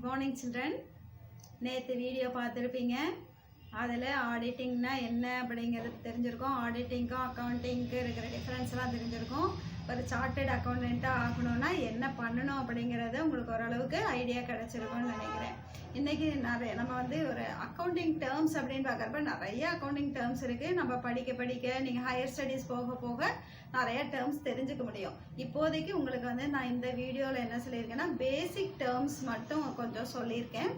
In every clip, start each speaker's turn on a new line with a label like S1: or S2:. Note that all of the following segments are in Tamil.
S1: Morning children. நேற்று வீடியோ பார்த்துருப்பீங்க. அதில் ஆடிட்டிங்னா என்ன அப்படிங்கிறது தெரிஞ்சிருக்கும். ஆடிட்டிங்க்கும் அக்கௌண்டிங்க்கு இருக்கிற டிஃப்ரென்ஸ்லாம் தெரிஞ்சிருக்கும். ஒரு சார்ட்டர்ட் அக்கௌண்டண்ட்டாக ஆகணும்னா என்ன பண்ணணும் அப்படிங்கிறது உங்களுக்கு ஓரளவுக்கு ஐடியா கிடச்சிருக்கும்னு நினைக்கிறேன். இன்றைக்கி நம்ம வந்து ஒரு அக்கௌண்டிங் டேர்ம்ஸ் அப்படின்னு பார்க்குறப்ப நிறைய அக்கௌண்டிங் டேர்ம்ஸ் இருக்குது. நம்ம படிக்க நீங்கள் ஹையர் ஸ்டடீஸ் போக போக நிறைய டேர்ம்ஸ் தெரிஞ்சுக்க முடியும். இப்போதைக்கு உங்களுக்கு வந்து நான் இந்த வீடியோவில் என்ன சொல்லியிருக்கேன்னா பேசிக் டேர்ம்ஸ் மட்டும் கொஞ்சம் சொல்லியிருக்கேன்.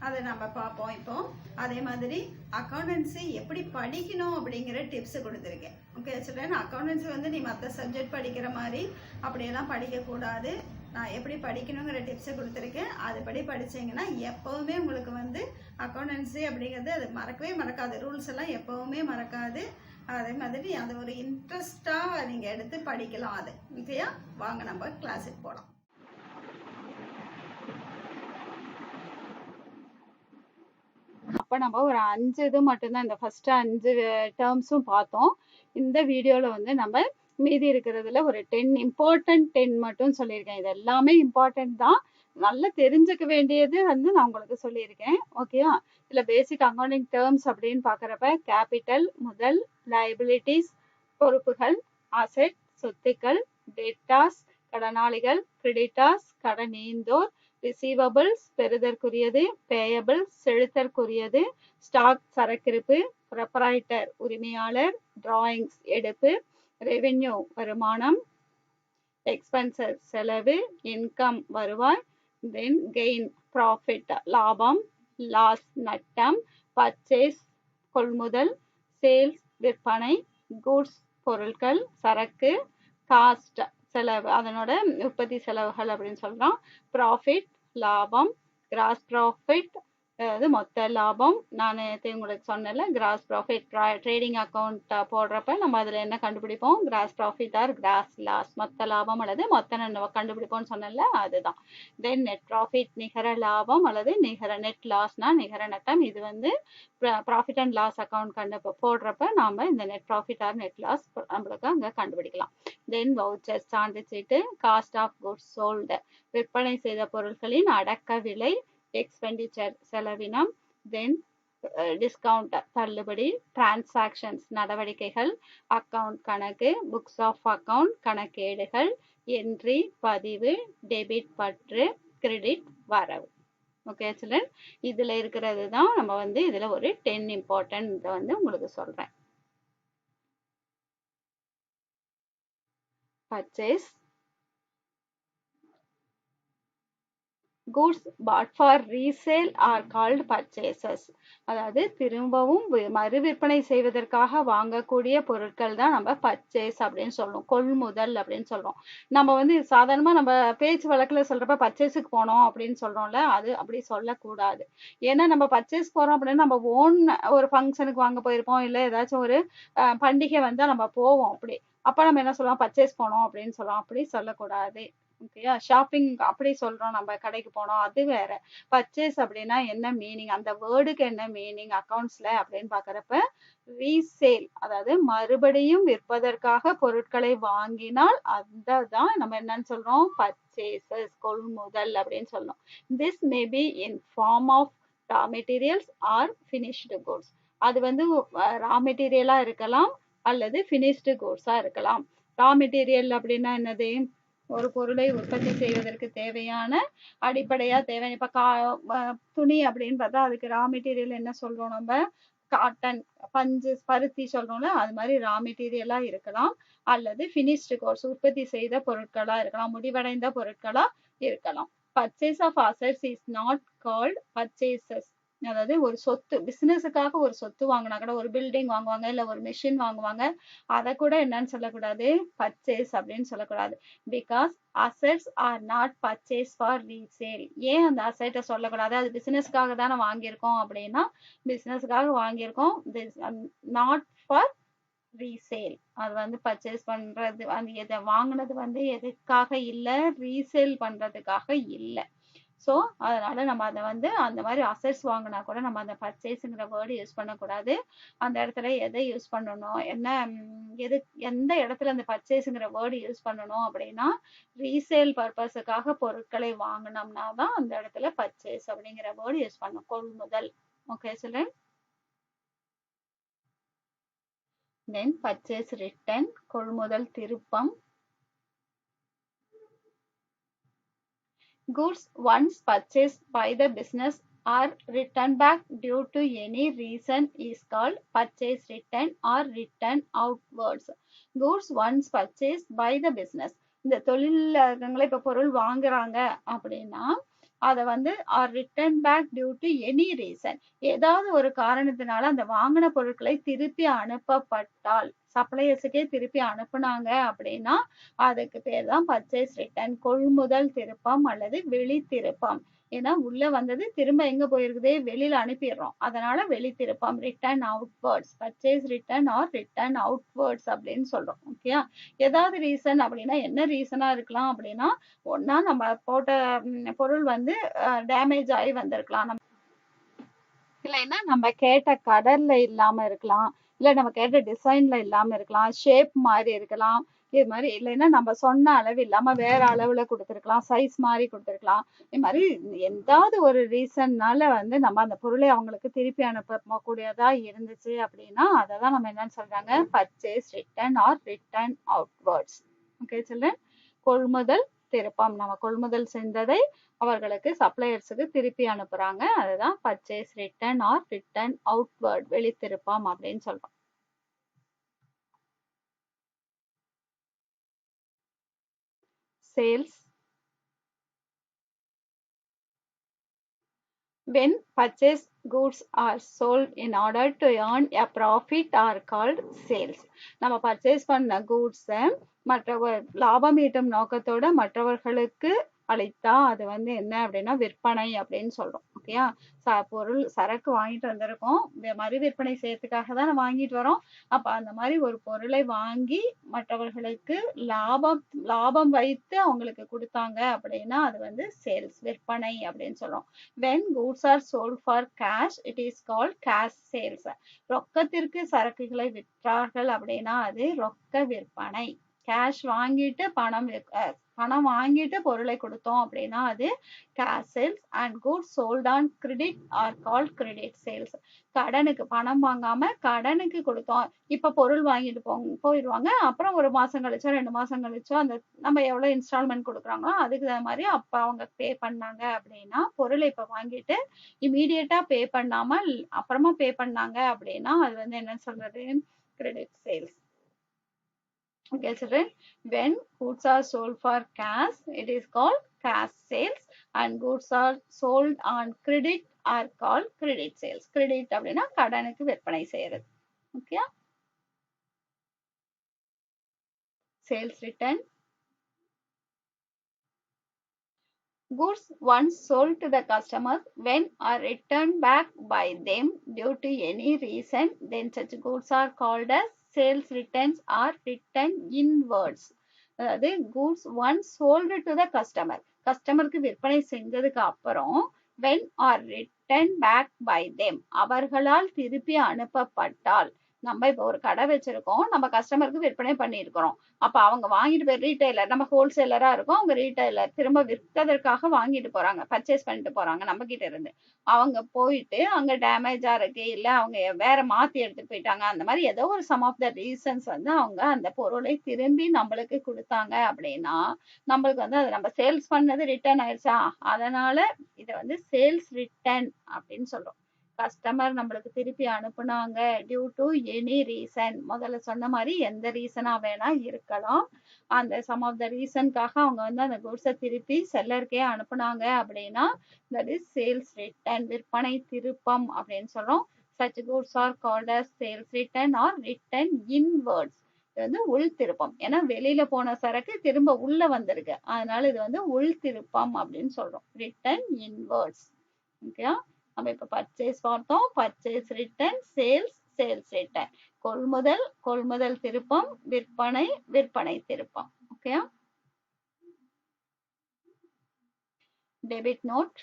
S1: அதை நம்ம பார்ப்போம். இப்போ அதே மாதிரி அக்கௌண்டன்சி எப்படி படிக்கணும் அப்படிங்கிற டிப்ஸ் கொடுத்துருக்கேன். ஓகே சில்ட்ரன், அக்கௌண்டன்சி வந்து நீ மற்ற சப்ஜெக்ட் படிக்கிற மாதிரி அப்படியெல்லாம் படிக்கக்கூடாது. நான் எப்படி படிக்கணுங்கிற டிப்ஸை கொடுத்துருக்கேன். அதுபடி படித்தீங்கன்னா எப்போவுமே உங்களுக்கு வந்து அக்கௌண்டன்சி அப்படிங்கிறது அது மறக்கவே மறக்காது. ரூல்ஸ் எல்லாம் எப்போவுமே மறக்காது. அதே மாதிரி அது ஒரு இன்ட்ரெஸ்டாக நீங்கள் எடுத்து படிக்கலாம். அது ஓகேயா? வாங்க நம்ம கிளாஸுக்கு போகலாம். அப்போ நம்ம ஒரு 5 இது மட்டும்தான், இந்த ஃபர்ஸ்ட் 5 டேர்ம்ஸும் பார்த்தோம். இந்த வீடியோவில் வந்து நம்ம மீதி இருக்கிறதுல ஒரு 10 இம்பார்ட்டன்ட் 10 மட்டும் சொல்லியிருக்கேன். இது எல்லாமே இம்பார்ட்டன்ட் தான், நல்லா தெரிஞ்சுக்க வேண்டியது வந்து நான் உங்களுக்கு சொல்லியிருக்கேன். ஓகேயா? இதில் பேசிக் அக்கௌண்டிங் டேர்ம்ஸ் அப்படின்னு பார்க்குறப்ப கேபிட்டல் முதல், லைபிலிட்டிஸ் பொறுப்புகள், அசெட் சொத்துக்கள், டெட்டாஸ் கடனாளிகள், கிரெடிட்டாஸ் கடனீந்தோர், ரிசீவபிள்ஸ் பெறுதற்குரியது, பேயபிள்ஸ் செலுத்தற்குரியது, ஸ்டாக் சரக்கிருப்பு, ப்ரொப்ரைட்டர் உரிமையாளர், டிராயிங்ஸ் எடுப்பு, ரெவென்யூ வருமானம், எக்ஸ்பென்சஸ் செலவு, இன்கம் வருவாய், தென் கெயின் ப்ராஃபிட் லாபம், லாஸ் நட்டம், பர்ச்சேஸ் கொள்முதல், சேல்ஸ் விற்பனை, கூட்ஸ் பொருட்கள் சரக்கு, காஸ்ட் செலவு அதனோட உற்பத்தி செலவுகள் அப்படின்னு சொல்றோம், ப்ராஃபிட் லாபம், கிராஸ் ப்ராஃபிட் அதாவது மொத்த லாபம். நான் உங்களுக்கு சொன்னேன்ல கிராஸ் ப்ராஃபிட் ட்ரேடிங் அக்கௌண்ட் போடுறப்ப நம்ம அதில் என்ன கண்டுபிடிப்போம், gross profit or gross loss, மொத்த லாபம் அல்லது மொத்த கண்டுபிடிப்போம்னு சொன்னேன்ல அதுதான். தென் நெட் ப்ராஃபிட் நிகர லாபம் அல்லது நிகர நெட் லாஸ்னா நிகர நட்டம். இது வந்து ப்ராஃபிட் அண்ட் லாஸ் அக்கௌண்ட் போடுறப்ப நாம இந்த net profit or net loss நம்மளுக்கு அங்கே கண்டுபிடிக்கலாம். தென் வவுச்சர் சான்றிதழ், காஸ்ட் ஆஃப் குட்ஸ் சோல்டு விற்பனை செய்த பொருட்களின் அடக்க விலை, எக்ஸ்பெண்டிச்சர் செலவினம், தென் டிஸ்கவுண்ட் தள்ளுபடி, டிரான்சாக்ஷன்ஸ் நடவடிக்கைகள், அக்கவுண்ட் கணக்கு, புக்ஸ் ஆஃப் அக்கவுண்ட் கணக்கேடுகள், என்ட்ரி பதிவு, டெபிட் பற்று, கிரெடிட் வரவு. ஓகே சிலர், இதுல இருக்கிறது தான் நம்ம வந்து இதுல ஒரு 10 இம்பார்ட்டன்ட் வந்து உங்களுக்கு சொல்றேன். Purchase, goods bought for resale are called purchases. அதாவது திரும்பவும் மறு விற்பனை செய்வதற்காக வாங்கக்கூடிய பொருட்கள் தான் நம்ம பர்ச்சேஸ் அப்படின்னு சொல்றோம், கொள்முதல் அப்படின்னு சொல்றோம். நம்ம வந்து சாதாரணமா நம்ம பேச்சு வழக்குல சொல்றப்ப பர்ச்சேஸுக்கு போனோம் அப்படின்னு சொல்றோம்ல, அது அப்படி சொல்லக்கூடாது. ஏன்னா நம்ம பர்ச்சேஸ் போறோம் அப்படின்னு நம்ம ஓன் ஒரு ஃபங்க்ஷனுக்கு வாங்க போயிருப்போம், இல்லை ஏதாச்சும் ஒரு பண்டிகை வந்தா நம்ம போவோம். அப்படி அப்ப நம்ம என்ன சொல்லுவோம், பர்ச்சேஸ் போனோம் அப்படின்னு சொல்லுவோம். அப்படி சொல்லக்கூடாது. ஓகேயா? ஷாப்பிங் அப்படி சொல்றோம், நம்ம கடைக்கு போனோம், அது வேற. பர்ச்சேஸ் அப்படின்னா என்ன மீனிங், அந்த வேர்டுக்கு என்ன மீனிங் அக்கௌண்ட்ஸ்ல அப்படின்னு பாக்குறப்ப ரீசேல், அதாவது மறுபடியும் விற்பதற்காக பொருட்களை வாங்கினால் அதுதான் நம்ம என்னன்னு சொல்றோம், பர்ச்சேசஸ் கொள்முதல் அப்படின்னு சொல்றோம். This may be in form of raw materials or finished goods. அது வந்து ரா மெட்டீரியலா இருக்கலாம் அல்லது ஃபினிஷ்டு குட்ஸா இருக்கலாம். ரா மெட்டீரியல் அப்படின்னா என்னது, ஒரு பொருளை உற்பத்தி செய்வதற்கு தேவையான அடிப்படையா தேவை. இப்ப துணி அப்படின்னு பார்த்தா அதுக்கு ரா மெட்டீரியல் என்ன சொல்றோம் நம்ம, காட்டன் பஞ்சு பருத்தி சொல்றோம்ல, அது மாதிரி ரா மெட்டீரியலா இருக்கலாம். அல்லது ஃபினிஷ்டு கோர்ஸ் உற்பத்தி செய்த பொருட்களா இருக்கலாம், முடிவடைந்த பொருட்களா இருக்கலாம். Purchase of assets is not called purchases. அதாவது ஒரு சொத்து, பிசினஸுக்காக ஒரு சொத்து வாங்கினா கூட, ஒரு பில்டிங் வாங்குவாங்க இல்ல ஒரு மிஷின் வாங்குவாங்க, அதை கூட என்னன்னு சொல்லக்கூடாது, பர்ச்சேஸ் அப்படின்னு சொல்லக்கூடாது. Because assets are not purchase for resale. ஏன் அந்த அசெட்டை சொல்லக்கூடாது, அது பிசினஸ்க்காக தானே வாங்கியிருக்கோம் அப்படின்னா, பிசினஸ்க்காக வாங்கியிருக்கோம், நாட் ஃபார் ரீசேல். அது வந்து பர்ச்சேஸ் பண்றது வந்து எதை வாங்கினது வந்து எதுக்காக இல்லை, ரீசேல் பண்றதுக்காக இல்லை. ஸோ அதனால நம்ம அதை வந்து அந்த மாதிரி அசெட்ஸ் வாங்கினா கூட நம்ம அந்த பர்ச்சேஸுங்கிற வேர்டு யூஸ் பண்ணக்கூடாது. அந்த இடத்துல எதை யூஸ் பண்ணணும், என்ன எந்த இடத்துல அந்த பர்ச்சேஸுங்கிற வேர்டு யூஸ் பண்ணணும் அப்படின்னா, ரீசேல் பர்பஸுக்காக பொருட்களை வாங்கினோம்னா தான் அந்த இடத்துல பர்ச்சேஸ் அப்படிங்கிற வேர்டு யூஸ் பண்ணணும். கொள்முதல். Okay children. Then purchase return, கொள்முதல் திருப்பம். Goods once purchased by the business are returned back due to any reason is called purchase return or return outwards. Goods once purchased by the business. இந்த தொழிலாளர்களே இப்ப பொருள் வாங்குறாங்க அப்படின்னா அதை வந்து are return back due to any reason, ஏதாவது ஒரு காரணத்தினால அந்த வாங்கின பொருட்களை திருப்பி அனுப்பப்பட்டால், சப்ளையர்ஸுக்கே திருப்பி அனுப்புனாங்க அப்படின்னா அதுக்கு பேர் தான் பர்ச்சேஸ் ரிட்டர்ன், கொள்முதல் திருப்பம் அல்லது வெளி திருப்பம். ஏன்னா உள்ள வந்தது திரும்ப எங்க போயிருக்குது, வெளியில அனுப்பிடுறோம், அதனால வெளி திருப்பம், return outwards, purchase return R return outwards அப்படின்னு சொல்றோம். ஓகேயா. ஏதாவது ரீசன் அப்படின்னா என்ன ரீசனா இருக்கலாம் அப்படின்னா, ஒன்னா நம்ம போட்ட பொருள் வந்து டேமேஜ் ஆகி வந்திருக்கலாம், இல்லைன்னா நம்ம கேட்ட கலர்ல இல்லாம இருக்கலாம், இல்ல நம்ம கேட்ட டிசைன்ல இல்லாம இருக்கலாம், ஷேப் மாதிரி இருக்கலாம், இது மாதிரி இல்லைன்னா நம்ம சொன்ன அளவு இல்லாம வேற அளவுல கொடுத்துருக்கலாம், சைஸ் மாதிரி கொடுத்துருக்கலாம். இது மாதிரி எந்தாவது ஒரு ரீசன்னால வந்து நம்ம அந்த பொருளை அவங்களுக்கு திருப்பி அனுப்ப கூடியதா இருந்துச்சு அப்படின்னா அதை தான் நம்ம என்னன்னு சொல்றாங்க, purchase return R return outwards. Okay children. கொள்முதல் திருப்பம், நம்ம கொள்முதல் செஞ்சதை அவர்களுக்கு சப்ளையர்ஸுக்கு திருப்பி அனுப்புறாங்க, அதுதான் purchase return R return outward, வெளி திருப்பம் அப்படின்னு சொல்றோம். Sales. When purchased goods are sold in order to earn a profit are called sales. நம்ம பர்ச்சேஸ் பண்ண கூட்ஸை மற்றவர் லாபம் ஈட்டும் நோக்கத்தோட மற்றவர்களுக்கு அளித்தா அது வந்து என்ன அப்படின்னா விற்பனை அப்படின்னு சொல்றோம். ஓகேயா. பொருள் சரக்கு வாங்கிட்டு வந்திருக்கோம், மறு விற்பனை செய்யறதுக்காக தான் வாங்கிட்டு வரோம். அப்ப அந்த மாதிரி ஒரு பொருளை வாங்கி மற்றவர்களுக்கு லாபம் வைத்து அவங்களுக்கு கொடுத்தாங்க அப்படின்னா அது வந்து சேல்ஸ், விற்பனை அப்படின்னு சொல்றோம். when goods are sold for cash it is called cash sales. ரொக்கத்திற்கு சரக்குகளை விற்றார்கள் அப்படின்னா அது ரொக்க விற்பனை. கேஷ் வாங்கிட்டு பணம் வாங்கிட்டு பொருளை கொடுத்தோம் அப்படின்னா அது cash sales. and goods sold on credit are called credit sales. கடனுக்கு பணம் வாங்காம கடனுக்கு கொடுத்தோம், இப்ப பொருள் வாங்கிட்டு போயிடுவாங்க, அப்புறம் ஒரு மாசம் கழிச்சோ 2 மாசம் கழிச்சோ அந்த நம்ம எவ்வளவு இன்ஸ்டால்மெண்ட் கொடுக்குறாங்களோ அதுக்கு தகுந்த மாதிரி அப்ப அவங்க பே பண்ணாங்க அப்படின்னா, பொருளை இப்ப வாங்கிட்டு இமீடியட்டா பே பண்ணாம அப்புறமா பே பண்ணாங்க அப்படின்னா அது வந்து என்ன சொல்றது, credit sales. Okay children, when goods are sold for cash it is called cash sales, and goods are sold on credit are called credit sales. credit அப்படின்னா கடனுக்கு விற்பனை செய்யறது. Okay. Sales return. Goods once sold to the customers when are returned back by them due to any reason, then such goods are called as sales returns or return inwards. அதாவது goods once sold to the customer, கஸ்டமருக்கு விற்பனை செஞ்சதுக்கு அப்புறம் when are returned back by them, அவர்களால் திருப்பி அனுப்பப்பட்டால், நம்ம இப்ப ஒரு கடை வச்சிருக்கோம், நம்ம கஸ்டமருக்கு விற்பனை பண்ணியிருக்கிறோம், அப்ப அவங்க வாங்கிட்டு போய் ரீட்டைலர், நம்ம ஹோல்சேலரா இருக்கோம், அவங்க ரீட்டைலர் திரும்ப விற்கிறதுக்காக வாங்கிட்டு போறாங்க, பர்ச்சேஸ் பண்ணிட்டு போறாங்க நம்ம கிட்ட இருந்து. அவங்க போயிட்டு அங்க டேமேஜா இருக்கு, இல்ல அவங்க வேற மாத்தி எடுத்துட்டு போயிட்டாங்க, அந்த மாதிரி ஏதோ ஒரு சம் ஆஃப் த ரீசன்ஸ் வந்து அவங்க அந்த பொருளை திரும்பி நம்மளுக்கு கொடுத்தாங்க அப்படின்னா நம்மளுக்கு வந்து அது நம்ம சேல்ஸ் பண்ணது ரிட்டர்ன் ஆயிடுச்சா, அதனால இதை வந்து சேல்ஸ் ரிட்டர்ன் அப்படின்னு சொல்றோம். கஸ்டமர் நம்மளுக்கு திருப்பி அனுப்புனாங்க டியூ டு எனி ரீசன், முதல்ல சொன்ன மாதிரி எந்த ரீசனா வேணா இருக்கலாம், அந்த சம் ஆஃப் த ரீசனுக்காக அவங்க வந்து அந்த குட்ஸை திருப்பி செல்லருக்கே அனுப்புனாங்க அப்படின்னா தட் இஸ் சேல்ஸ் ரிட்டர்ன், விற்பனை திருப்பம் அப்படின்னு சொல்றோம். such goods are called as sales return or return inwards. இது வந்து உள் திருப்பம், ஏன்னா வெளியில போன சரக்கு திரும்ப உள்ள வந்திருக்கு, அதனால இது வந்து உள் திருப்பம் அப்படின்னு சொல்றோம், ரிட்டர்ன் இன்வர்ட்ஸ். ஓகே. நம்ம இப்ப பர்ச்சேஸ் பார்த்தோம், purchase return, sales, sales return, கொள்முதல் திருப்பம், விற்பனை திருப்பம். Okay. debit note.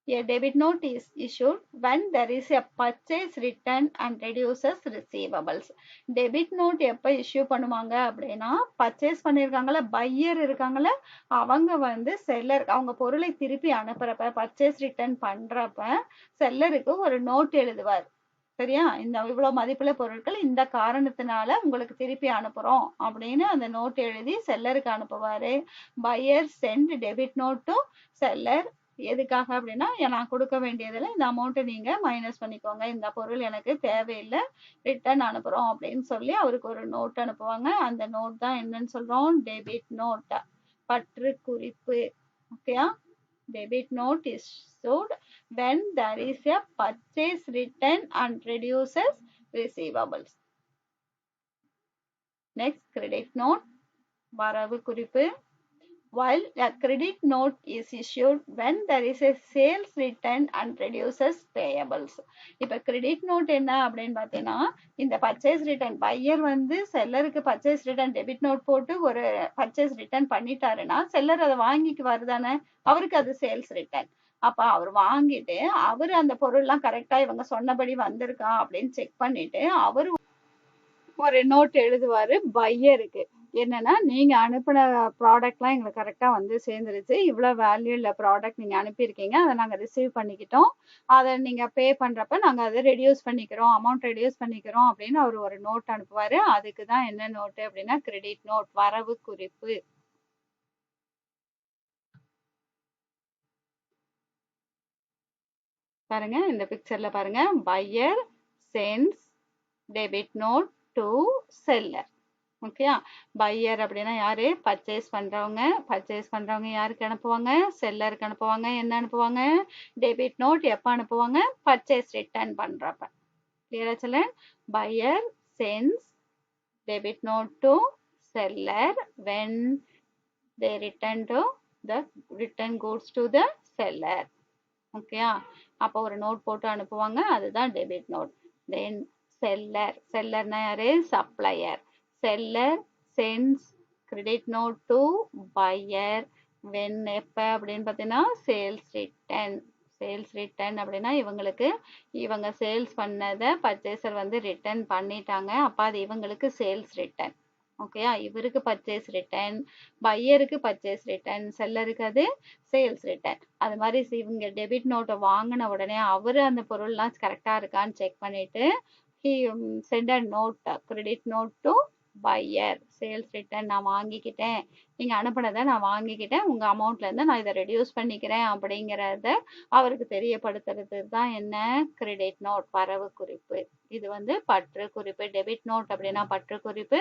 S1: A debit note is issued when there is a purchase return and reduces receivables. Debit note எப்ப issue பண்ணுவாங்க அப்படின்னா purchase பண்ணிருக்காங்கல்ல பையர் இருக்காங்கல்ல அவங்க வந்து செல்லர் அவங்க பொருளை திருப்பி அனுப்புறப்ப purchase return பண்றப்ப செல்லருக்கு ஒரு நோட் எழுதுவார். சரியா? இந்த இவ்வளவு மதிப்புள்ள பொருட்கள் இந்த காரணத்தினால உங்களுக்கு திருப்பி அனுப்புறோம் அப்படின்னு அந்த நோட் எழுதி செல்லருக்கு அனுப்புவாரு. Buyer sent debit note to seller. எதுக்காக அப்படின்னா நான் கொடுக்க வேண்டியதுல இந்த அமௌண்ட்டை நீங்க மைனஸ் பண்ணிக்கோங்க, இந்த பொருள் எனக்கு தேவையில்லை, ரிட்டர்ன் அனுப்புறோம் அப்படின்னு சொல்லி அவருக்கு ஒரு நோட் அனுப்புவாங்க. அந்த நோட் தான் என்னன்னு சொல்றோம்? டெபிட் நோட், பற்று குறிப்பு. ஓகேயா? Debit note is issued when there is a purchase return and reduces receivables. Next, credit note, வரவு குறிப்பு. While a credit note is issued when there is a sales return and reduces payables. இப்ப credit note என்ன அப்படின்னு பார்த்தீங்கன்னா இந்த purchase return பையர் வந்து செல்லருக்கு purchase return debit note போட்டு ஒரு purchase return பண்ணிட்டாருன்னா செல்லர் அதை வாங்கிக்குவாரு தானே, அவருக்கு அது சேல்ஸ் ரிட்டர்ன். அப்ப அவர் வாங்கிட்டு அவரு அந்த பொருள்லாம் கரெக்டா இவங்க சொன்னபடி வந்திருக்கா அப்படின்னு செக் பண்ணிட்டு அவரு ஒரு நோட் எழுதுவாரு பையருக்கு. என்னன்னா நீங்க அனுப்பின ப்ராடக்ட்லாம் எங்களுக்கு கரெக்டா வந்து சேர்ந்துருச்சு, இவ்வளவு வேல்யூ உள்ள ப்ராடக்ட் நீங்க அனுப்பியிருக்கீங்க, அதை நாங்க ரிசீவ் பண்ணிக்கிட்டோம், அதை நீங்க பே பண்றப்ப நாங்க அதை ரெடியூஸ் பண்ணிக்கிறோம், அமௌண்ட் ரெடியூஸ் பண்ணிக்கிறோம் அப்படின்னு அவர் ஒரு நோட் அனுப்புவாரு. அதுக்கு தான் என்ன நோட்டு அப்படின்னா கிரெடிட் நோட், வரவு குறிப்பு. பாருங்க இந்த பிக்சர்ல பாருங்க, buyer sends debit note to seller. ஓகேயா? பையர் அப்படின்னா யாரு? பர்ச்சேஸ் பண்றவங்க யாருக்கு அனுப்புவாங்க? செல்லருக்கு அனுப்புவாங்க. என்ன அனுப்புவாங்க? Debit note. எப்ப அனுப்புவாங்க? பர்ச்சேஸ் ரிட்டர்ன் பண்றப்ப. கிளியரா children? Buyer sends debit note to seller when they return goods to the seller. ஓகேயா? அப்ப ஒரு நோட் போட்டு அனுப்புவாங்க, அதுதான் டெபிட் நோட். தென் செல்லர்னா யாரு? Supplier. seller sends credit note to buyer when எப்ப அப்படின்னு பார்த்தீங்கன்னா சேல்ஸ் ரிட்டர்ன் அப்படின்னா இவங்க சேல்ஸ் பண்ணதை பர்ச்சேசர் வந்து ரிட்டர்ன் பண்ணிட்டாங்க, அப்ப அது இவங்களுக்கு சேல்ஸ் ரிட்டர்ன். ஓகேயா? இவருக்கு பர்ச்சேஸ் ரிட்டர்ன், பையருக்கு பர்ச்சேஸ் ரிட்டர்ன், செல்லருக்கு அது சேல்ஸ் ரிட்டர்ன். அது மாதிரி இவங்க டெபிட் நோட்டை வாங்கின உடனே அவரு அந்த பொருள்லாம் கரெக்டா இருக்கான்னு செக் பண்ணிட்டு he send a note, credit note to buyer. Sales return நான் வாங்கிக்கிட்டேன், நீங்க அனுப்புனதை நான் வாங்கிக்கிட்டேன், உங்க அமௌண்ட்ல இருந்து நான் இதை ரெடியூஸ் பண்ணிக்கிறேன் அப்படிங்கிறத அவருக்கு தெரியப்படுத்துறது தான் என்ன? கிரெடிட் நோட், வரவு குறிப்பு. இது வந்து பற்று குறிப்பு. டெபிட் நோட் அப்படின்னா பற்று குறிப்பு,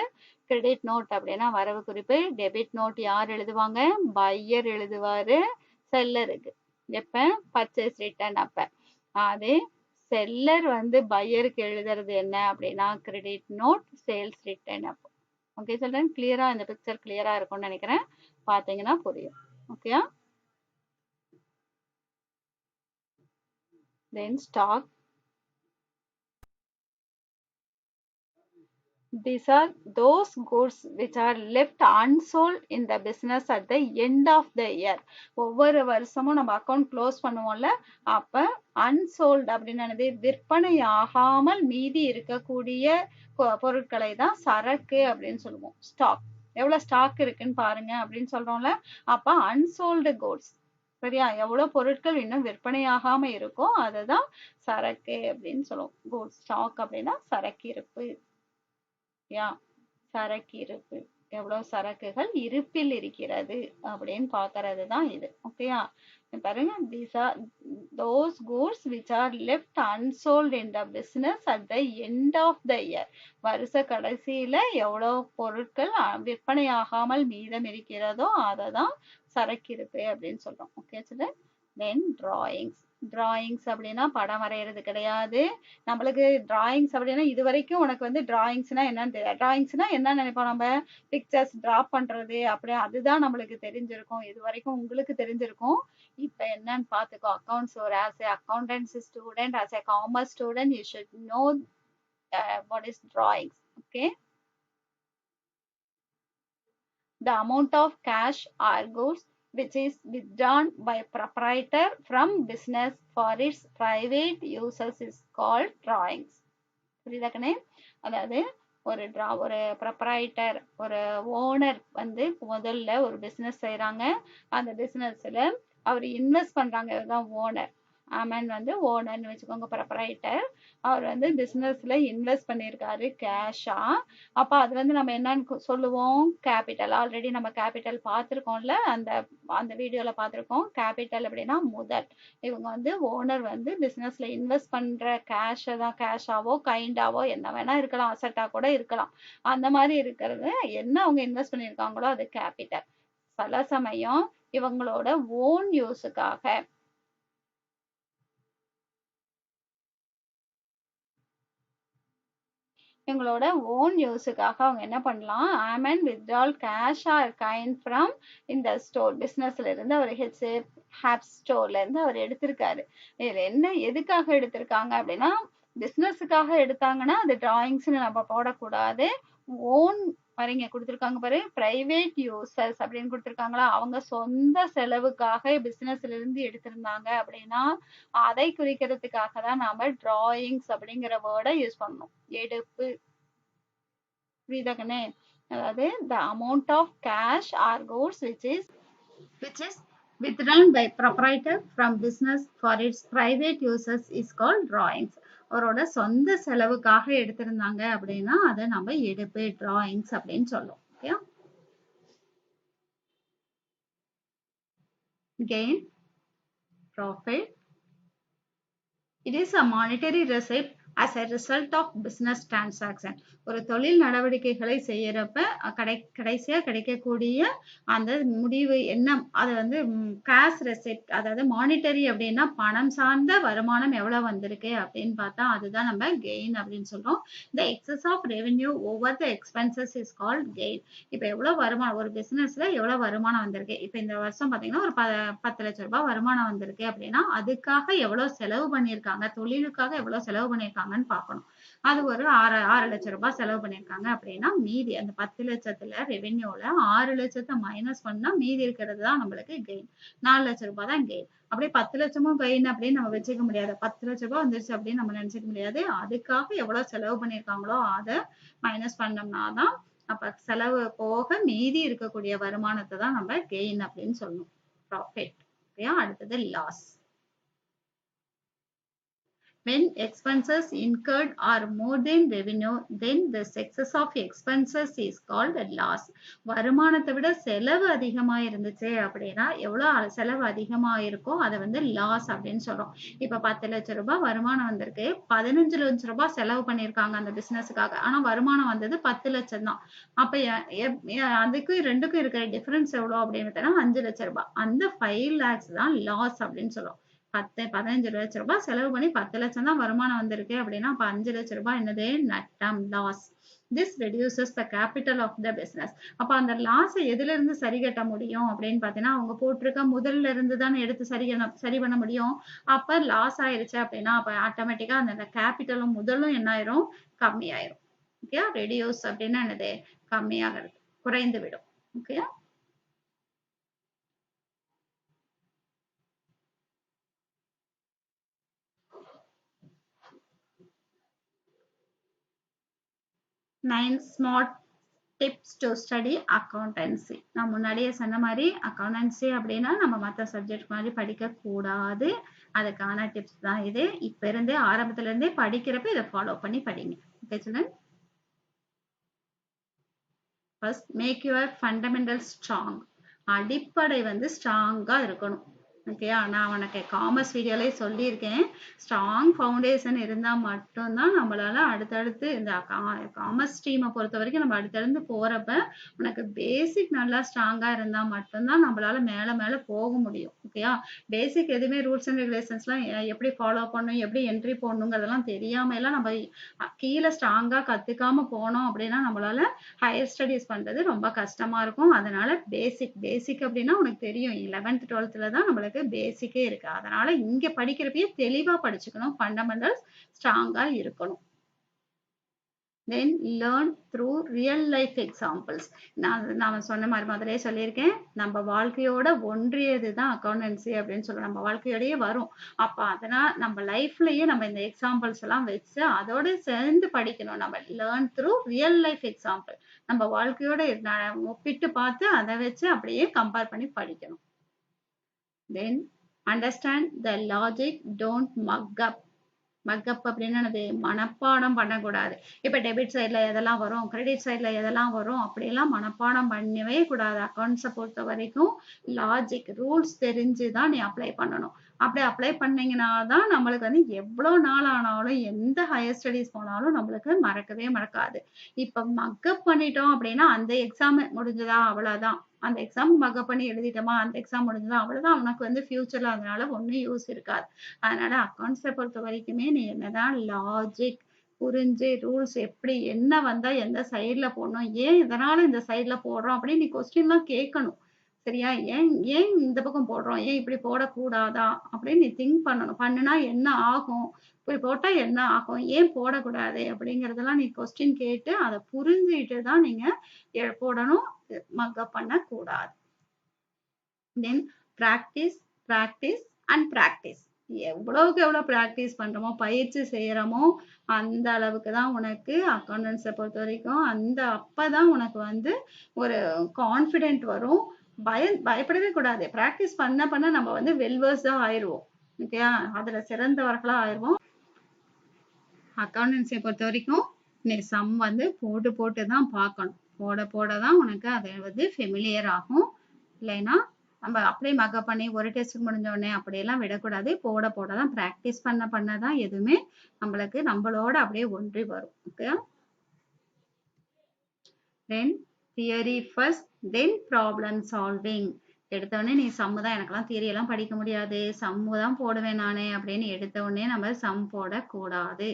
S1: கிரெடிட் நோட் அப்படின்னா வரவு குறிப்பு. டெபிட் நோட் யார் எழுதுவாங்க? பையர் எழுதுவாரு செல்லருக்கு. எப்ப? பர்ச்சேஸ் ரிட்டர்ன் அப்ப. அதே செல்லர் வந்து பையருக்கு எழுதுறது என்ன அப்படின்னா கிரெடிட் நோட், சேல்ஸ் ரிட்டர்ன் அப்போ. Okay children? கிளியரா இந்த பிக்சர் கிளியரா இருக்கும்னு நினைக்கிறேன், பாத்தீங்கன்னா புரியும். ஓகேயா? தென் stock. These are those goods which are left unsold in the business at the end of the year. ஒவ்வொரு வருஷமும் நம்ம அக்கௌண்ட் க்ளோஸ் பண்ணுவோம்ல, அப்ப அன்சோல்ட் அப்படின்னு விற்பனை ஆகாமல் மீதி இருக்கக்கூடிய பொருட்களை தான் சரக்கு அப்படின்னு சொல்லுவோம். ஸ்டாக். எவ்வளவு ஸ்டாக் இருக்குன்னு பாருங்க அப்படின்னு சொல்றோம்ல, அப்ப அன்சோல்டு கூட்ஸ். சரியா? எவ்வளவு பொருட்கள் இன்னும் விற்பனையாகாம இருக்கோ அதுதான் சரக்கு அப்படின்னு சொல்லுவோம். கூட்ஸ். ஸ்டாக் அப்படின்னா சரக்கு இருப்பு. சரக்கு இருப்பு. எவ்வளவு சரக்குகள் இருப்பில் இருக்கிறது அப்படின்னு பாக்குறது தான் இது. ஓகேயா? பாருங்க, these are those goods which are left unsold in the business at the end of the year. வருஷ கடைசியில எவ்வளவு பொருட்கள் விற்பனையாகாமல் மீதம் இருக்கிறதோ அததான் சரக்கிருப்பு அப்படின்னு சொல்றோம். Okay children? Then drawings. Drawings அப்படின்னா படம் வரைகிறது கிடையாது. நம்மளுக்கு டிராயிங்ஸ் அப்படின்னா இது வரைக்கும் உனக்கு வந்து டிராயிங்ஸ்னா என்னன்னு தெரியாது. டிராயிங்ஸ்னா என்ன நினைப்போம் நம்ம? பிக்சர்ஸ் டிரா பண்றது அப்படி, அதுதான் நம்மளுக்கு தெரிஞ்சிருக்கும், இது வரைக்கும் உங்களுக்கு தெரிஞ்சிருக்கும். இப்ப என்னன்னு பாத்துக்கோ. அக்கௌண்ட்ஸ் ஒரு as a accountancy student, as a commerce student, you should know what is drawings. Okay? The amount of cash or goods which is withdrawn by proprietor from business for its private uses is called drawings. புரியுதா கண்ணே? அதாவது ஒரு ப்ரொப்ரைட்டர் ஒரு ஓனர் வந்து முதல்ல ஒரு பிசினஸ் செய்யறாங்க. அந்த பிசினஸ்ல அவர் இன்வெஸ்ட் பண்றாங்க. இதுதான் ஓனர். ஆமன் வந்து ஓனர்னு வச்சுக்கோங்க, ப்ரொப்ரைட்டர். அவர் வந்து பிசினஸ்ல இன்வெஸ்ட் பண்ணியிருக்காரு கேஷா. அப்ப அது வந்து நம்ம என்னன்னு சொல்லுவோம்? கேபிட்டல். ஆல்ரெடி நம்ம கேபிட்டல் பார்த்துருக்கோம்ல, அந்த அந்த வீடியோல பார்த்துருக்கோம். கேபிட்டல் அப்படின்னா முதல். இவங்க வந்து ஓனர் வந்து பிசினஸ்ல இன்வெஸ்ட் பண்ற கேஷை தான், கேஷாவோ கைண்டாவோ என்ன வேணா இருக்கலாம், அசட்டா கூட இருக்கலாம். அந்த மாதிரி இருக்கிறது என்ன அவங்க இன்வெஸ்ட் பண்ணியிருக்காங்களோ அது கேபிட்டல். சில சமயம் இவங்களோட ஓன் யூஸுக்காக இவங்களோட ஓன் யூஸுக்காக அவங்க என்ன பண்ணலாம்? Amen withdrawal cash are kind from இந்த ஸ்டோர் பிசினஸ்ல இருந்து அவர் ஹேப் ஸ்டோர்ல இருந்து அவர் எடுத்திருக்காரு. இதுல என்ன எதுக்காக எடுத்திருக்காங்க அப்படின்னா, பிசினஸுக்காக எடுத்தாங்கன்னா அது டிராயிங்ஸ்னு நம்ம போடக்கூடாது. ஓன் பாருங்க கொடுத்துருக்காங்க பாரு, பிரைவேட் யூசர்ஸ் அப்படின்னு கொடுத்துருக்காங்களா, அவங்க சொந்த செலவுக்காக பிசினஸ்ல இருந்து எடுத்திருந்தாங்க அப்படின்னா அதை குறிக்கிறதுக்காக தான் நாம டிராயிங்ஸ் அப்படிங்கிற வேர்டை யூஸ் பண்ணணும். எடுப்பு. புரியுதா கண்ணே? அதாவது the amount of cash or goods which is withdrawn by proprietor from business for its private uses is called drawings. அவரோட சொந்த செலவுக்காக எடுத்திருந்தாங்க அப்படின்னா அதை நம்ம எடுப்பு, டிராயிங்ஸ் அப்படின்னு சொல்லுவோம். Okay? gain, profit. It is a monetary receipt as a result of business transaction. ஒரு தொழில் நடவடிக்கைகளை செய்யறப்ப கடைசியா கிடைக்கக்கூடிய அந்த முடிவு என்ன, அது வந்து கேஷ் ரெசிப்ட். அதாவது மானிட்டரி அப்படின்னா பணம் சார்ந்த வருமானம் எவ்வளவு வந்திருக்கு அப்படின்னு பார்த்தா அதுதான் நம்ம கெயின் அப்படின்னு சொல்றோம். the excess of revenue over the expenses is called gain. இப்ப எவ்வளவு வருமானம், ஒரு பிசினஸ்ல எவ்வளவு வருமானம் வந்திருக்கு, இப்ப இந்த வருஷம் பாத்தீங்கன்னா ஒரு 10 லட்சம் ரூபாய் வருமானம் வந்திருக்கு அப்படின்னா அதுக்காக எவ்வளவு செலவு பண்ணியிருக்காங்க, தொழிலுக்காக எவ்வளவு செலவு பண்ணியிருக்காங்கன்னு பார்க்கணும். அது ஒரு 6 லட்சம் ரூபாய் செலவு பண்ணியிருக்காங்க அப்படின்னா மீதி அந்த 10 லட்சத்துல ரெவென்யூல 6 லட்சத்தை மைனஸ் பண்ணா மீதி இருக்கிறது தான் நம்மளுக்கு கெயின். 4 லட்சம் ரூபாய் தான் கெயின். அப்படியே 10 லட்சமும் கெயின் அப்படின்னு நம்ம வச்சுக்க முடியாது. 10 லட்சம் ரூபாய் வந்துருச்சு அப்படின்னு நம்ம நினைச்சுக்க முடியாது. அதுக்காக எவ்வளவு செலவு பண்ணியிருக்காங்களோ அதை மைனஸ் பண்ணோம்னாதான் அப்ப செலவு போக மீதி இருக்கக்கூடிய வருமானத்தை தான் நம்ம கெயின் அப்படின்னு சொல்லணும். ப்ராஃபிட். அடுத்தது loss. When expenses incurred are more than revenue, then the excess of expenses is called a loss. வருமானத்தை விட செலவு அதிகமா இருந்துச்சு அப்படின்னா எவ்வளவு செலவு அதிகமா இருக்கோ அதை வந்து லாஸ் அப்படின்னு சொல்றோம். இப்ப 10 லட்சம் ரூபாய் வருமானம் வந்திருக்கு, 15 லட்சம் ரூபாய் செலவு பண்ணிருக்காங்க அந்த பிசினஸுக்காக, ஆனா வருமானம் வந்தது 10 லட்சம் தான். அப்ப அதுக்கும் ரெண்டுக்கும் இருக்கிற டிஃபரன்ஸ் எவ்வளவு அப்படின்னு 5 லட்சம் ரூபாய். அந்த 5 lakhs தான் லாஸ் அப்படின்னு சொல்றோம். 15 லட்சம் ரூபாய் செலவு பண்ணி 10 லட்சம் தான் வருமானம் வந்திருக்கு அப்படின்னா அப்ப 5 லட்சம் ரூபாய் என்னது? நட்டம், loss. This reduces the capital of the business. அப்ப அந்த லாஸ் எதுல இருந்து சரி கட்ட முடியும் அப்படின்னு பாத்தீங்கன்னா அவங்க போட்டிருக்க முதல்ல இருந்து தான் எடுத்து சரி பண்ண முடியும். அப்ப லாஸ் ஆயிருச்சு அப்படின்னா அப்ப ஆட்டோமேட்டிக்கா அந்த கேபிட்டலும் முதலும் என்ன ஆயிரும்? கம்மியாயிரும். ஓகே? ரெடியூஸ் அப்படின்னா என்னது? கம்மியாகிறது, குறைந்து விடும். Okay? Nine smart tips to study accountancy. நான் முன்னாடியே சொன்ன மாதிரி அக்கௌண்டன்சி அப்படின்னா நம்ம மற்ற சப்ஜெக்ட் மாதிரி படிக்க கூடாது. அதுக்கான டிப்ஸ் தான் இது. இப்ப இருந்தே ஆரம்பத்துல இருந்தே படிக்கிறப்ப இதை ஃபாலோ பண்ணி படிங்க. Okay children? First, make your fundamental strong. அடிப்படை வந்து ஸ்ட்ராங்கா இருக்கணும். ஓகே? நான் உனக்கு காமர்ஸ் வீடியோலயே சொல்லியிருக்கேன், ஸ்ட்ராங் ஃபவுண்டேஷன் இருந்தா மட்டும்தான் நம்மளால அடுத்தடுத்து இந்த காமர்ஸ் ஸ்ட்ரீமை பொறுத்த வரைக்கும் நம்ம அடுத்தடுத்து போறப்ப உனக்கு பேசிக் நல்லா ஸ்ட்ராங்கா இருந்தா மட்டும்தான் நம்மளால மேல மேல போக முடியும். ஓகேயா? பேசிக் எதுவுமே ரூல்ஸ் அண்ட் ரெகுலேஷன்ஸ் எல்லாம் எப்படி ஃபாலோ பண்ணணும், எப்படி என்ட்ரி போடணுங்கிறதெல்லாம் தெரியாம எல்லாம் நம்ம கீழே ஸ்ட்ராங்கா கத்துக்காம போனோம் அப்படின்னா நம்மளால ஹையர் ஸ்டடிஸ் பண்றது ரொம்ப கஷ்டமா இருக்கும். அதனால பேசிக் அப்படின்னா உனக்கு தெரியும் 11th 12th தான் நம்மளுக்கு பேசிக்கே இருக்கு. அதனால இங்க படிக்கிறப்பயே தெளிவா படிச்சுக்கணும், ஃபண்டமெண்டல்ஸ் ஸ்ட்ராங்கா இருக்கணும். then learn through real life examples. நான் சொன்ன மாதிரியே சொல்லியிருக்கேன், நம்ம வாழ்க்கையோட ஒன்றியது தான் அக்கௌண்டன்சி அப்படின்னு சொல்றோம். நம்ம வாழ்க்கையோடயே வரும். அப்ப அதனால் நம்ம லைஃப்லயே நம்ம இந்த எக்ஸாம்பிள்ஸ் எல்லாம் வச்சு அதோட சேர்ந்து படிக்கணும். நம்ம learn through real life example. நம்ம வாழ்க்கையோட ஒப்பிட்டு பார்த்து அதை வச்சு அப்படியே கம்பேர் பண்ணி படிக்கணும். then understand the logic, don't mug up. Mug up அப்படின்னு என்னது, மனப்பாடம் பண்ணக்கூடாது. இப்ப டெபிட் சைட்ல எதெல்லாம் வரும், கிரெடிட் சைட்ல எதெல்லாம் வரும், அப்படியெல்லாம் மனப்பாடம் பண்ணவே கூடாது. அக்கௌண்ட்ஸை பொறுத்த வரைக்கும் லாஜிக் ரூல்ஸ் தெரிஞ்சுதான் நீ அப்ளை பண்ணணும். அப்படி அப்ளை பண்ணீங்கன்னா தான் நம்மளுக்கு வந்து எவ்வளவு நாள் ஆனாலும் எந்த ஹையர் ஸ்டடீஸ் போனாலும் நம்மளுக்கு மறக்கவே மறக்காது. இப்ப மக்கப் பண்ணிட்டோம் அப்படின்னா அந்த எக்ஸாம் முடிஞ்சதா அவ்வளவுதான். அந்த எக்ஸாம் மக்கப் பண்ணி எழுதிட்டோமா அந்த எக்ஸாம் முடிஞ்சதா அவ்வளவுதான். உனக்கு வந்து ஃபியூச்சர்ல அதனால ஒன்னும் யூஸ் இருக்காது. அதனால அக்கௌண்ட்ஸை பொறுத்த வரைக்குமே நீ என்னதான் லாஜிக் புரிஞ்சு ரூல்ஸ் எப்படி என்ன வந்தா எந்த சைட்ல போடணும், ஏன் இதனால இந்த சைட்ல போடுறோம் அப்படின்னு நீ கொஸ்டின்லாம் கேட்கணும். சரியா? ஏன் ஏன் இந்த பக்கம் போடுறோம், ஏன் இப்படி போடக்கூடாதா அப்படின்னு நீ திங்க் பண்ணணும். பண்ணுனா என்ன ஆகும், இப்படி போட்டா என்ன ஆகும், ஏன் போடக்கூடாது அப்படிங்கறதெல்லாம் நீ கொஸ்டின் கேட்டு அதை புரிஞ்சுட்டு தான் நீங்க போடணும். மக்கப் பண்ணக்கூடாது. தென் பிராக்டிஸ் பிராக்டிஸ் அண்ட் பிராக்டிஸ். எவ்வளவுக்கு எவ்வளவு பிராக்டிஸ் பண்றோமோ பயிற்சி செய்யறோமோ அந்த அளவுக்கு தான் உனக்கு அக்கௌண்டன்ஸை பொறுத்த வரைக்கும் அப்பதான் உனக்கு வந்து ஒரு கான்பிடென்ட் வரும். பயப்படவே கூடாது. பிராக்டிஸ் பண்ண பண்ண நம்ம வந்து வெல்வர்ஸா ஆயிடுவோம். ஓகேயா? அதுல சிறந்தவர்களா ஆயிடுவோம். அக்கௌண்டன்ஸை பொறுத்த வரைக்கும் நீ சம் வந்து போட்டு போட்டு தான் பார்க்கணும். போட போட தான் உனக்கு அது வந்து ஃபெமிலியர் ஆகும். இல்லைன்னா நம்ம அப்படியே மக்கப் பண்ணி ஒரு டெஸ்ட் முடிஞ்ச உடனே அப்படியெல்லாம் விடக்கூடாது. போட போட தான் ப்ராக்டிஸ் பண்ண பண்ண தான் எதுவுமே நம்மளோட அப்படியே ஒன்றி வரும். ஓகே? தென் தியரி ஃபர்ஸ்ட், தென் ப்ராப்ளம் சால்விங். எடுத்தவொடனே நீ சம்மு தான், எனக்கெல்லாம் தியரி எல்லாம் படிக்க முடியாது, சம்மு தான் போடுவேன் நானே அப்படின்னு எடுத்தவொடனே நம்ம சம் போடக்கூடாது.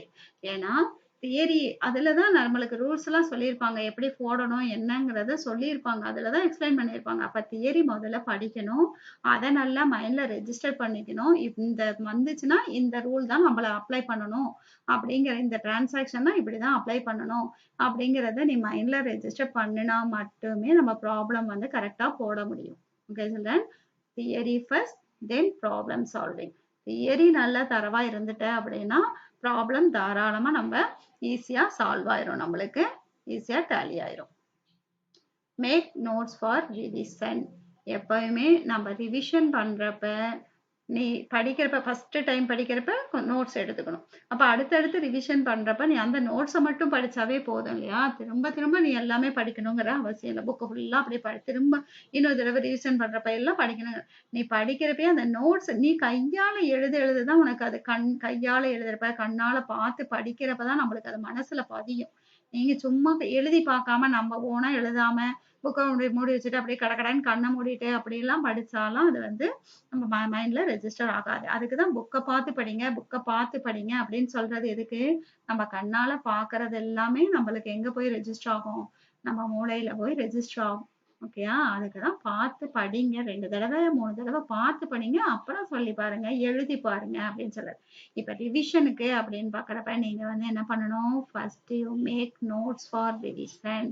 S1: ஏன்னா தியரி அதுலதான் நம்மளுக்கு ரூல்ஸ் எல்லாம் சொல்லியிருப்பாங்க, எப்படி போடணும் என்னங்கிறத சொல்லியிருப்பாங்க, அதுலதான் எக்ஸ்பிளைன் பண்ணியிருப்பாங்க. அப்ப தியரி முதல்ல படிக்கணும், அதை நல்லா மைண்ட்ல ரெஜிஸ்டர் பண்ணிக்கணும். இந்த வந்துச்சுன்னா இந்த ரூல் தான் நம்மள அப்ளை பண்ணணும், அப்படிங்கிற இந்த டிரான்சாக்ஷன் தான் இப்படிதான் அப்ளை பண்ணணும் அப்படிங்கிறத நீ மைண்ட்ல ரெஜிஸ்டர் பண்ணினா மட்டுமே நம்ம ப்ராப்ளம் வந்து கரெக்டா போட முடியும். Okay children? தியரி ஃபர்ஸ்ட், தென் ப்ராப்ளம் சால்விங். தியரி நல்லா தரவா இருந்துட்ட அப்படின்னா ப்ராப்ளம் தாராளமா நம்ம ஈஸியா சால்வ் ஆயிரும், நம்மளுக்கு ஈஸியா டேலி ஆயிரும். Make notes for revision. எப்பவுமே நம்ம ரிவிஷன் பண்றப்ப நீ படிக்கிறப்ப ஃபர்ஸ்ட் டைம் படிக்கிறப்ப நோட்ஸ் எடுத்துக்கணும். அப்ப அடுத்தடுத்து ரிவிஷன் பண்றப்ப நீ அந்த நோட்ஸை மட்டும் படிச்சாவே போதும் இல்லையா? திரும்ப திரும்ப நீ எல்லாமே படிக்கணுங்கிற அவசியம் இல்லை. புக்கு ஃபுல்லா அப்படி திரும்ப இன்னொரு தடவை ரிவிஷன் பண்றப்ப எல்லாம் படிக்கணும். நீ படிக்கிறப்பே அந்த நோட்ஸ் நீ கையால எழுதுதான் உனக்கு அது கையால எழுதுறப்ப கண்ணால பார்த்து படிக்கிறப்பதான் நம்மளுக்கு அது மனசுல பதியும். நீங்க சும்மா எழுதி பார்க்காம நம்ம ஓனா எழுதாம புக்கை மூடி வச்சுட்டு அப்படியே கடக்கடன்னு கண்ணை மூடிட்டு அப்படி எல்லாம் படிச்சாலும் அது வந்து நம்ம மைண்ட்ல ரெஜிஸ்டர் ஆகாது. அதுக்குதான் புக்கை பார்த்து படிங்க அப்படின்னு சொல்றது எதுக்கு? நம்ம கண்ணால பாக்குறது எல்லாமே நம்மளுக்கு எங்க போய் ரெஜிஸ்டர் ஆகும்? நம்ம மூளையில போய் ரெஜிஸ்டர் ஆகும். ஓகேயா? அதுக்குதான் பார்த்து படிங்க, 2 தடவை 3 தடவை பார்த்து படிங்க, அப்புறம் சொல்லி பாருங்க, எழுதி பாருங்க அப்படின்னு சொல்றது. இப்ப ரிவிஷனுக்கு அப்படின்னு பாக்குறப்ப நீங்க வந்து என்ன பண்ணணும்? First you make notes for revision.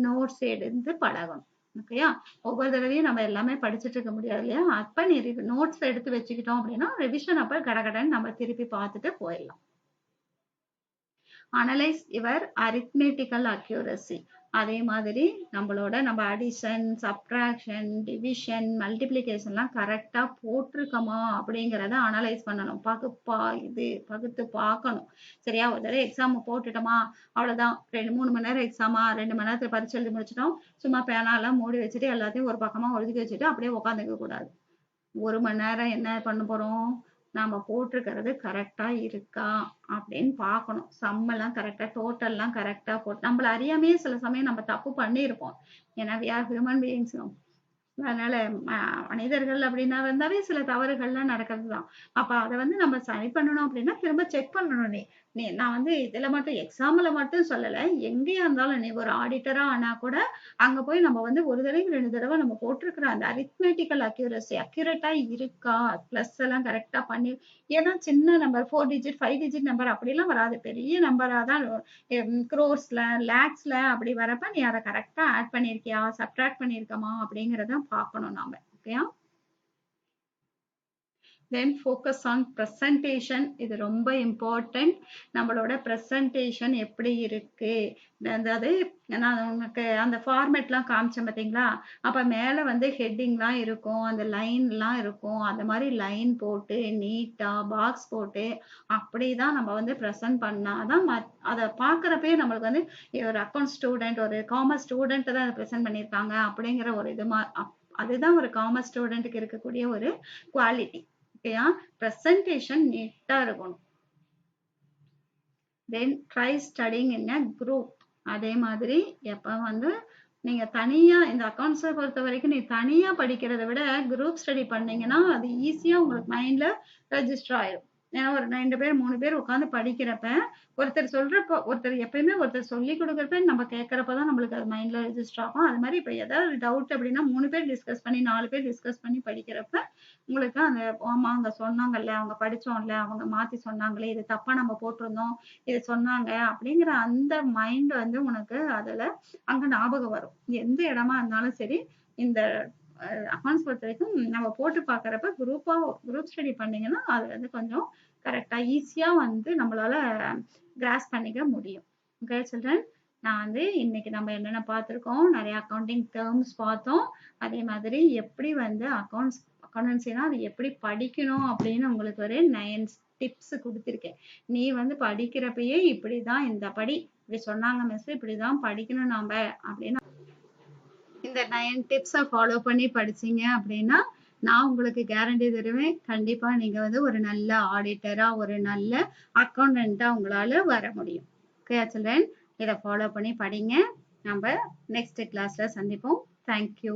S1: Notes எடுத்து பழகணும். ஓகேயா? ஒவ்வொரு தடவையும் நம்ம எல்லாமே படிச்சுட்டு இருக்க முடியாது இல்லையா? அப்ப நீ நோட்ஸ் எடுத்து வச்சுக்கிட்டோம் அப்படின்னா ரிவிஷன் அப்ப கடகடன்னு நம்ம திருப்பி பார்த்துட்டு போயிடலாம். Analyse your arithmetical accuracy. அதே மாதிரி நம்ம அடிஷன், சப்ட்ராக்ஷன், டிவிஷன், மல்டிப்ளிகேஷன்லாம் கரெக்டா போட்டிருக்கோமா அப்படிங்கிறத அனலைஸ் பண்ணணும். பகுத்து பார்க்கணும். சரியா? ஒரு தடவை எக்ஸாம் போட்டுட்டோமா அவ்வளவுதான், 2-3 மணி நேரம் எக்ஸாமா, 2 மணி நேரத்துல பரிட்சை எழுதி முடிச்சிட்டோம், சும்மா பேனாலாம் மூடி வச்சுட்டு எல்லாத்தையும் ஒரு பக்கமா ஒதுக்கி வச்சுட்டு அப்படியே உட்காந்துக்க கூடாது. 1 மணி நேரம் என்ன பண்ண போறோம்? நாம போட்டிருக்கிறது கரெக்டா இருக்கா அப்படின்னு பார்க்கணும். சம்மெல்லாம் கரெக்டா, டோட்டல்லாம் கரெக்டா போட்டு நம்மள அறியாமையே சில சமயம் நம்ம தப்பு பண்ணியிருப்போம். ஏன்னா we are human beings. அதனால மனிதர்கள் அப்படின்னா வந்தாவே சில தவறுகள்லாம் நடக்கிறதுதான். அப்ப அதை வந்து நம்ம சரி பண்ணணும் அப்படின்னா திரும்ப செக் பண்ணணும். நீ நீ நான் வந்து இதுல மட்டும் எக்ஸாம்ல மட்டும் சொல்லல, எங்கேயா இருந்தாலும் நீ ஒரு ஆடிட்டரா ஆனா கூட அங்க போய் நம்ம வந்து ஒரு தடவை 2 தடவை நம்ம போட்டிருக்கிற அந்த அரித்மெட்டிக்கல் அக்யூரசி அக்யூரேட்டா இருக்கா, பிளஸ் எல்லாம் கரெக்டா பண்ணி, ஏன்னா சின்ன நம்பர் 4 டிஜிட் 5 டிஜிட் நம்பர் அப்படிலாம் வராது, பெரிய நம்பரா தான் க்ரோஸ்ல லேக்ஸ்ல அப்படி வரப்ப நீ அதை கரெக்டா ஆட் பண்ணிருக்கியா சப்ட்ராக்ட் பண்ணிருக்கமா அப்படிங்கறத பார்க்கணும் நாம. ஓகேயா? தென் ஃபோக்கஸ் ஆன் ப்ரெசன்டேஷன். இது ரொம்ப இம்பார்ட்டன்ட். நம்மளோட ப்ரெசன்டேஷன் எப்படி இருக்கு, அதாவது நான் உனக்கு அந்த ஃபார்மேட்லாம் காமிச்சேன் பார்த்தீங்களா, அப்போ மேலே வந்து ஹெட்டிங்லாம் இருக்கும், அந்த லைன்லாம் இருக்கும், அந்த மாதிரி லைன் போட்டு நீட்டாக பாக்ஸ் போட்டு அப்படி தான் நம்ம வந்து ப்ரெசன்ட் பண்ணாதான் அதை பார்க்குறப்பே நம்மளுக்கு வந்து ஒரு அக்கௌண்ட் ஸ்டூடெண்ட் ஒரு காமர்ஸ் ஸ்டூடெண்ட் தான் அதை ப்ரெசென்ட் பண்ணியிருக்காங்க அப்படிங்கிற ஒரு இது அதுதான் ஒரு காமர்ஸ் ஸ்டூடெண்ட்டுக்கு இருக்கக்கூடிய ஒரு குவாலிட்டி. ஓகேயா? ப்ரெசன்டேஷன் நீட்டா இருக்கணும். Then try studying in a group. அதே மாதிரி எப்ப வந்து நீங்க தனியா இந்த அக்கௌண்ட்ஸை பொறுத்த வரைக்கும் நீ தனியா படிக்கிறத விட குரூப் ஸ்டடி பண்ணீங்கன்னா அது ஈஸியா உங்களுக்கு மைண்ட்ல ரெஜிஸ்டர் ஆயிடும். ஏன்னா ஒரு 2 பேர் 3 பேர் உட்காந்து படிக்கிறப்ப ஒருத்தர் சொல்றப்ப ஒருத்தர் எப்பயுமே ஒருத்தர் சொல்லி கொடுக்குறப்ப நம்ம கேட்கறப்பதான் நம்மளுக்கு அது மைண்ட்ல ரெஜிஸ்டர் ஆகும். அது மாதிரி இப்ப ஏதாவது டவுட் அப்படின்னா 3 பேர் டிஸ்கஸ் பண்ணி 4 பேர் டிஸ்கஸ் பண்ணி படிக்கிறப்ப உங்களுக்கு அந்த ஆமா அவங்க சொன்னாங்கல்ல, அவங்க படிச்சோம்ல, அவங்க மாத்தி சொன்னாங்களே, இது தப்பா நம்ம போட்டிருந்தோம், இது சொன்னாங்க அப்படிங்கிற அந்த மைண்ட் வந்து உனக்கு அதுல அங்க ஞாபகம் வரும். எந்த இடமா இருந்தாலும் சரி, இந்த அக்கௌண்ட்ஸ் பொறுத்த வரைக்கும் நம்ம போட்டு பார்க்கறப்ப குரூப் ஸ்டடி பண்ணீங்கன்னா அது வந்து கொஞ்சம் கரெக்டா ஈஸியா வந்து நம்மளால கிராஸ் பண்ணிக்க முடியும். ஓகே சில்ட்ரன், நான் வந்து இன்னைக்கு நம்ம என்னென்ன பார்த்திருக்கோம், நிறைய அக்கௌண்டிங் டேர்ம்ஸ் பார்த்தோம். அதே மாதிரி எப்படி வந்து அக்கௌண்டன்சினா அது எப்படி படிக்கணும் அப்படின்னு உங்களுக்கு ஒரு 9 டிப்ஸ் கொடுத்துருக்கேன். நீ வந்து படிக்கிறப்பயே இப்படிதான் இந்த படி இப்படி சொன்னாங்க மிஸ், இப்படிதான் படிக்கணும் நாம அப்படின்னு இந்த 9 டிப்ஸை ஃபாலோ பண்ணி படிச்சீங்க அப்படின்னா நான் உங்களுக்கு கேரண்டி தருவேன், கண்டிப்பா நீங்க வந்து ஒரு நல்ல ஆடிட்டரா ஒரு நல்ல அக்கௌண்டன்ட்டா உங்களால வர முடியும். ஓகே சில்ட்ரன், இதை ஃபாலோ பண்ணி படிங்க. நம்ம நெக்ஸ்ட் கிளாஸ்ல சந்திப்போம். தேங்க்யூ.